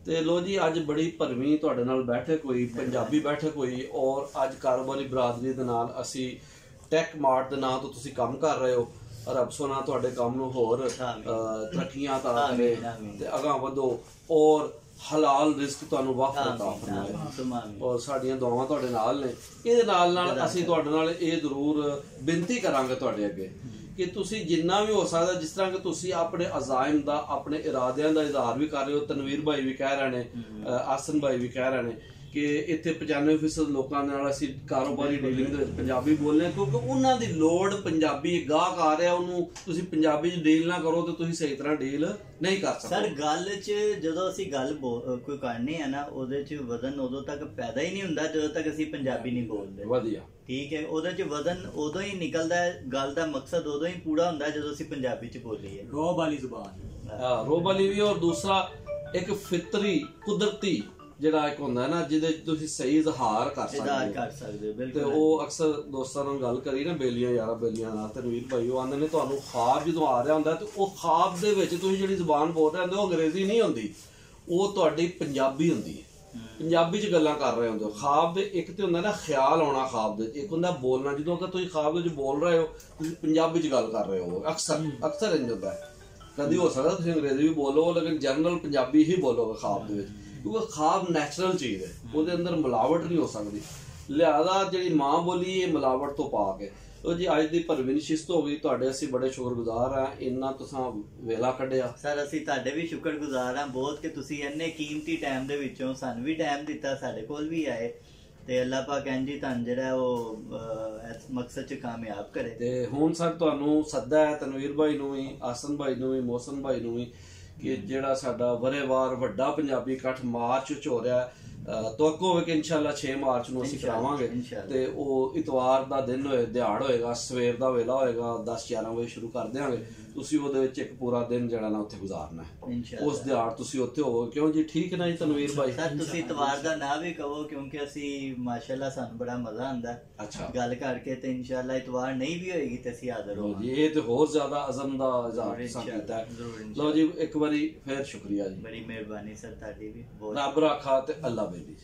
ਤੇ ਲੋ ਜੀ, ਅੱਜ ਬੜੀ ਭਰਵੀਂ ਤੁਹਾਡੇ ਨਾਲ ਬੈਠਕ ਹੋਈ, ਪੰਜਾਬੀ ਬੈਠਕ ਹੋਈ, ਔਰ ਅੱਜ ਕਾਰੋਬਾਰੀ ਬਰਾਦਰੀ ਦੇ ਨਾਲ ਅਸੀਂ ਟੈਕ ਮਾਰਟ ਦੇ ਨਾਂ ਤੋਂ ਤੁਸੀਂ ਕੰਮ ਕਰ ਰਹੇ ਹੋ, ਰੱਬ ਸੋਨਾ ਤੁਹਾਡੇ ਕੰਮ ਨੂੰ ਹੋਰ ਤਰੱਕੀਆਂ ਤਾ ਕਰੇ ਤੇ ਅਗਾਂਹ ਵਧੋ ਔਰ ਹਲਾਲ ਰਿਜ਼ਕ ਤੁਹਾਨੂੰ ਵਾਫਰ ਤਾ ਫਰਮਾਏ ਔਰ ਸਾਡੀਆਂ ਦੁਆਵਾਂ ਤੁਹਾਡੇ ਨਾਲ ਨੇ। ਇਹਦੇ ਨਾਲ ਅਸੀਂ ਤੁਹਾਡੇ ਨਾਲ ਇਹ ਜ਼ਰੂਰ ਬੇਨਤੀ ਕਰਾਂਗੇ ਤੁਹਾਡੇ ਅੱਗੇ ਕਿ ਤੁਸੀਂ ਜਿੰਨਾ ਵੀ ਹੋ ਸਕਦਾ, ਜਿਸ ਤਰ੍ਹਾਂ ਕਿ ਤੁਸੀਂ ਆਪਣੇ ਅਜ਼ਾਇਮ ਦਾ ਆਪਣੇ ਇਰਾਦਿਆਂ ਦਾ ਇਜ਼ਹਾਰ ਵੀ ਕਰ ਰਹੇ ਹੋ, ਤਨਵੀਰ ਭਾਈ ਵੀ ਕਹਿ ਰਹੇ ਨੇ, ਆਸਨ ਭਾਈ ਵੀ ਕਹਿ ਰਹੇ ਨੇ ਕਿ ਇੱਥੇ 95% ਲੋਕਾਂ ਨਾਲ ਅਸੀਂ ਕਾਰੋਬਾਰੀ ਡੀਲਿੰਗ ਦੇ ਵਿੱਚ ਪੰਜਾਬੀ ਬੋਲਦੇ, ਕਿਉਂਕਿ ਉਹਨਾਂ ਦੀ ਲੋੜ ਪੰਜਾਬੀ ਗਾਹਕ ਆ ਰਿਹਾ, ਉਹਨੂੰ ਤੁਸੀਂ ਪੰਜਾਬੀ 'ਚ ਡੀਲ ਨਾ ਕਰੋ ਤੇ ਤੁਸੀਂ ਸਹੀ ਤਰ੍ਹਾਂ ਡੀਲ ਨਹੀਂ ਕਰ ਸਕਦੇ। ਸਰ ਗੱਲ 'ਚ ਜਦੋਂ ਅਸੀਂ ਗੱਲ ਕੋਈ ਕਰਨੀ ਹੈ ਨਾ, ਉਹਦੇ 'ਚ ਵਜ਼ਨ ਉਦੋਂ ਤੱਕ ਪੈਦਾ ਹੀ ਨਹੀਂ ਹੁੰਦਾ ਜਦੋਂ ਤੱਕ ਅਸੀਂ ਪੰਜਾਬੀ ਨਹੀਂ ਬੋਲਦੇ। ਵਧੀਆ, ਠੀਕ ਹੈ। ਉਹਦੇ 'ਚ ਵਜ਼ਨ ਉਦੋਂ ਹੀ ਨਿਕਲਦਾ ਹੈ, ਗੱਲ ਦਾ ਮਕਸਦ ਉਦੋਂ ਹੀ ਪੂਰਾ ਹੁੰਦਾ ਜਦੋਂ ਅਸੀਂ ਪੰਜਾਬੀ 'ਚ ਬੋਲੀਏ। ਰੋਬ ਵਾਲੀ ਜ਼ੁਬਾਨ, ਰੋਬ ਵਾਲੀ ਵੀ, ਔਰ ਦੂਸਰਾ ਇੱਕ ਫਿਤਰੀ ਕੁਦਰਤੀ ਜਿਹੜਾ ਇੱਕ ਹੁੰਦਾ ਨਾ ਜਿਹਦੇ ਤੁਸੀਂ ਸਹੀ ਇਜ਼ਹਾਰ ਕਰ ਸਕਦੇ ਹੋ। ਤੇ ਉਹ ਅਕਸਰ ਦੋਸਤਾਂ ਨਾਲ ਗੱਲ ਕਰੀ ਨਾ, ਬੇਲੀਆਂ ਯਾਰਾਂ ਬੇਲੀਆਂ ਨਾਲ, ਤਨਵੀਰ ਭਾਈ ਉਹ ਆਂਦੇ ਨੇ ਤੁਹਾਨੂੰ ਖਾਬ ਜਦੋਂ ਆ ਰਿਹਾ ਹੁੰਦਾ ਤੇ ਉਹ ਖਾਬ ਦੇ ਵਿੱਚ ਤੁਸੀਂ ਜਿਹੜੀ ਜ਼ੁਬਾਨ ਬੋਲ ਰਹੇ ਹੁੰਦੇ ਉਹ ਅੰਗਰੇਜ਼ੀ ਨਹੀਂ ਹੁੰਦੀ, ਉਹ ਤੁਹਾਡੀ ਪੰਜਾਬੀ ਹੁੰਦੀ ਹੈ, ਪੰਜਾਬੀ 'ਚ ਗੱਲਾਂ ਕਰ ਰਹੇ ਹੁੰਦੇ ਹੋ। ਖਾਬ ਦੇ ਇੱਕ ਤੇ ਹੁੰਦਾ ਨਾ ਖਿਆਲ ਆਉਣਾ ਖਾਬ ਦੇ, ਇੱਕ ਹੁੰਦਾ ਬੋਲਣਾ। ਜਦੋਂ ਅਗਰ ਤੁਸੀਂ ਖਾਬ ਦੇ ਵਿੱਚ ਬੋਲ ਰਹੇ ਹੋ ਤੁਸੀਂ ਪੰਜਾਬੀ 'ਚ ਗੱਲ ਕਰ ਰਹੇ ਹੋ, ਅਕਸਰ ਇੰਝ ਹੁੰਦਾ ਹੈ। ਕਦੀ ਹੋ ਸਕਦਾ ਤੁਸੀਂ ਅੰਗਰੇਜ਼ੀ ਵੀ ਬੋਲੋ ਲੇਕਿਨ ਜਨਰਲ ਪੰਜਾਬੀ ਹੀ ਬੋਲੋਗੇ ਖਾਬ ਦੇ ਵਿੱਚ, ਕਿਉਂਕਿ ਖਾਬ ਨੈਚੁਰਲ ਚੀਜ਼ ਹੈ, ਉਹਦੇ ਅੰਦਰ ਮਿਲਾਵਟ ਨਹੀਂ ਹੋ ਸਕਦੀ। ਲਿਹਾਜ਼ਾ ਜਿਹੜੀ ਮਾਂ ਬੋਲੀ ਇਹ ਮਿਲਾਵਟ ਤੋਂ ਪਾ ਕੇ। ਉਹ ਜੀ ਅੱਜ ਦੀ ਭਰਵੀਂ ਨਸ਼ਿਸਤ ਹੋ ਗਈ, ਤੁਹਾਡੇ ਅਸੀਂ ਬੜੇ ਸ਼ੁਕਰਗੁਜ਼ਾਰ ਹਾਂ, ਇੰਨਾ ਤੁਸੀਂ ਵੇਲਾ ਕੱਢਿਆ। ਸਰ ਅਸੀਂ ਤੁਹਾਡੇ ਵੀ ਸ਼ੁਕਰਗੁਜ਼ਾਰ ਹਾਂ ਬਹੁਤ ਕਿ ਤੁਸੀਂ ਇੰਨੇ ਕੀਮਤੀ ਟਾਈਮ ਦੇ ਵਿੱਚੋਂ ਸਾਨੂੰ ਵੀ ਟਾਈਮ ਦਿੱਤਾ, ਸਾਡੇ ਕੋਲ ਵੀ ਆਏ, ਤੇ ਅੱਲਾਹ ਪਾਕ ਇੰਜ ਤੁਹਾਨੂੰ ਜਿਹੜਾ ਉਹ ਇਸ ਮਕਸਦ 'ਚ ਕਾਮਯਾਬ ਕਰੇ। ਤੇ ਹੁਣ ਸਰ ਤੁਹਾਨੂੰ ਸੱਦਾ ਹੈ ਤਨਵੀਰ ਭਾਈ ਨੂੰ ਵੀ, ਆਸਨ ਭਾਈ ਨੂੰ ਵੀ, ਮੋਹਸਨ ਭਾਈ ਨੂੰ ਵੀ, ਕਿ ਜਿਹੜਾ ਸਾਡਾ ਵਰੇਵਾਰ ਵੱਡਾ ਪੰਜਾਬੀ ਇਕੱਠ ਮਾਰਚ 'ਚ ਹੋ ਰਿਹਾ, ਤਵੱਕੋ ਹੋਵੇ ਕਿ ਇਨਸ਼ਾਅੱਲਾ 6 ਮਾਰਚ ਨੂੰ ਅਸੀਂ ਕਰਾਵਾਂਗੇ ਤੇ ਉਹ ਇਤਵਾਰ ਦਾ ਦਿਨ ਹੋਏ, ਦਿਹਾੜ ਹੋਏਗਾ, ਸਵੇਰ ਦਾ ਵੇਲਾ ਹੋਏਗਾ, 10-11 ਵਜੇ ਸ਼ੁਰੂ ਕਰ ਦਿਆਂਗੇ। ਤੁਸੀਂ ਉਹਦੇ ਵਿੱਚ ਇੱਕ ਪੂਰਾ ਦਿਨ ਜਿਹੜਾ ਨਾ ਉੱਥੇ ਗੁਜ਼ਾਰਨਾ ਹੈ, ਉਸ ਦਿਹਾੜ ਤੁਸੀਂ ਉੱਥੇ ਹੋਵੋਗੇ। ਕਿਉਂ ਜੀ, ਠੀਕ ਨਾ ਜੀ ਤਨਵੀਰ ਭਾਈ? ਸਰ ਤੁਸੀਂ ਇਤਵਾਰ ਦਾ ਨਾ ਵੀ ਕਹੋ ਕਿਉਂਕਿ ਅਸੀਂ ਮਾਸ਼ਾਅੱਲਾ ਸਾਨੂੰ ਬੜਾ ਮਜ਼ਾ ਆਉਂਦਾ ਗੱਲ ਕਰਕੇ, ਤੇ ਇਨਸ਼ਾਅੱਲਾ ਇਤਵਾਰ ਨਹੀਂ ਵੀ ਹੋਏਗੀ ਤੇ ਅਸੀਂ ਹਾਜ਼ਰ ਹੋਵਾਂਗੇ। ਇਹ ਤੇ ਹੋਰ ਜ਼ਿਆਦਾ ਅਜ਼ਮ ਦਾ ਇਜ਼ਹਾਰ ਕੀਤਾ ਹੈ। ਲਓ ਜੀ ਇੱਕ ਵਾਰੀ ਫਿਰ ਸ਼ੁਕਰੀਆ ਜੀ, ਬੜੀ ਮਿਹਰਬਾਨੀ ਸਰ ਤੁਹਾਡੀ ਵੀ। ਰੱਬ ਰਾਖਾ ਤੇ ਅੱਲਾ ਬੇਲੀ।